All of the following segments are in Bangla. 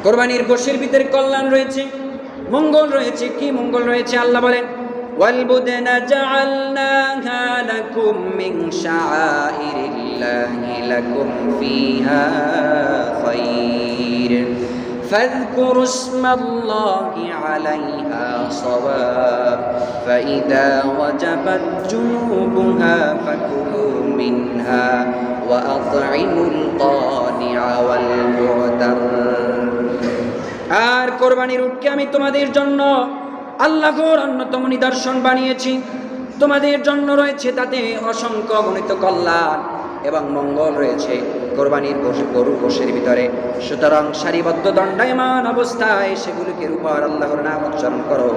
কোরবানির গোশের ভিতরে কল্যাণ রয়েছে, মঙ্গল রয়েছে। কি মঙ্গল রয়েছে? আল্লাহ বলেন والبدن جعلناها لكم من شعائر الله لكم فيها خير فاذكروا اسم الله عليها صواب فإذا وجبت جنوبها فكلوا منها وأطعموا القانع والمعتر। আর কোরবানির উটকে আমি তোমাদের জন্য আল্লাহর অন্যতম নিদর্শন বানিয়েছি। তোমাদের জন্য রয়েছে তাতে অসংখ্য গণিত কল্যাণ এবং মঙ্গল রয়েছে কোরবানির গরুর গোশের ভিতরে। সুতরাং সারিবদ্ধ দণ্ডায়মান অবস্থায় সেগুলিকে উপর আল্লাহর নাম উচ্চারণ করো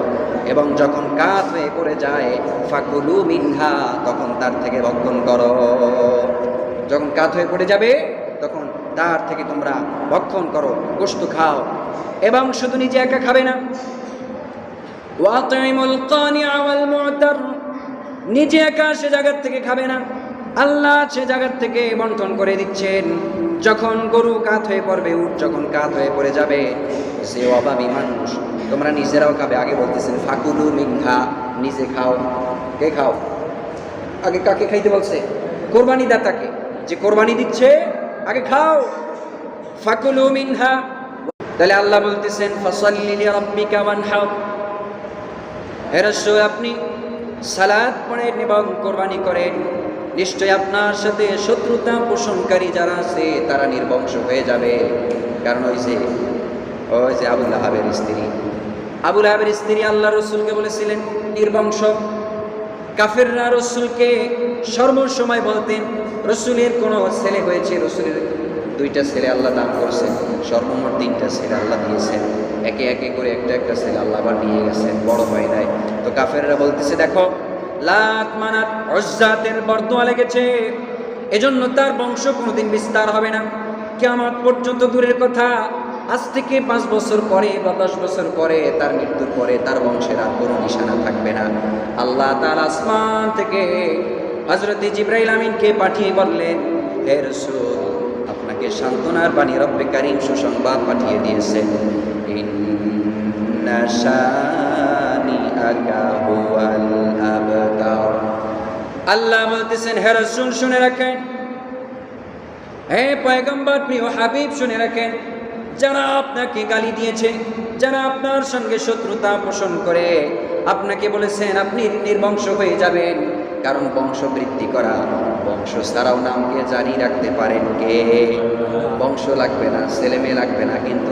এবং যখন কাত হয়ে পড়ে যায় ফাকুলু মিনহা, তখন তার থেকে ভক্ষণ করো। যখন কাত হয়ে পড়ে যাবে তখন তার থেকে তোমরা ভক্ষণ করো, গোশত খাও। এবং শুধু নিজে একা খাবে না, ওয়াতিমুল কানিআ ওয়াল মু'তার, নিজে একা সে জায়গার থেকে খাবে না, আল্লাহ সে জায়গার থেকে বন্টন করে দিচ্ছেন। যখন গরু কাত হয়ে পড়বে, উট যখন কাত হয়ে পড়ে যাবে, সে অভাবী মানুষ তোমরা নিজেরাও খাবে। আগে বলতেছেন ফাকুলু মিনহা, নিজে খাও। কে খাও? আগে কাকে খাইতে বলছে? কোরবানি দাতাকে, যে কোরবানি দিচ্ছে আগে খাও। ফাকুলু মিনহা, তাহলে আল্লাহ বলতেছেন ফাসাল্লি লিরাব্বিকা ওয়ানহার, হে রাসূল আপনি সালাত পড়েন এবং কোরবানি করেন, নিশ্চয় আপনার সাথে শত্রুতা পোষণকারী যারা আছে তারা নির্বংশ হয়ে যাবে। কারণ ওই যে আবু লাহাবের স্ত্রী আল্লাহ রসুলকে বলেছিলেন নির্বংশ। কাফেররা রসুলকে সর্বসময় বলতেন, রসুলের কোনো ছেলে হয়েছে, রসুলের 2টা ছেলে আল্লাহ দান করছেন, সর্বমোট 3টা ছেলে আল্লাহ দিয়েছেন, একে একে করে একটা ছেলে আল্লাহ আবার নিয়ে গেছেন, বড় হয় নাই। তো কাফেররা বলতেছে দেখো লাত মানাত উজ্জাতের বরদোয়া লেগেছে, এজন্য তার বংশ কোনোদিন বিস্তার হবে না। কিয়ামত পর্যন্ত দূরের কথা, আজ থেকে 5 বছর পরে বা 10 বছর পরে তার মৃত্যুর পরে তার বংশের আর কোনো নিশানা থাকবে না। আল্লাহ তাআলা আসমান থেকে হযরত জিবরাইল আমিনকে পাঠিয়ে বললেন, হে রাসূল আপনাকে সান্ত্বনার বাণী রব্বে কারীম সুসংবাদ পাঠিয়ে দিয়েছেন, ইন্না শানিআকা হুয়াল আবতার। আল্লাহ বলতেছেন হে রাসূল শুনে রাখেন, হে পয়গম্বর প্রিয় হাবিব শুনে রাখেন, যারা আপনাকে গালি দিয়েছে, যারা আপনার সঙ্গে শত্রুতা পোষণ করে আপনাকে বলেছেন আপনি নির্বংশ হয়ে যাবেন, কারণ বংশ বৃদ্ধি করা, বংশ ছাড়াও নামকে জারি রাখতে পারেন কে? বংশ লাগবে না, ছেলে মেয়ে লাগবে না, কিন্তু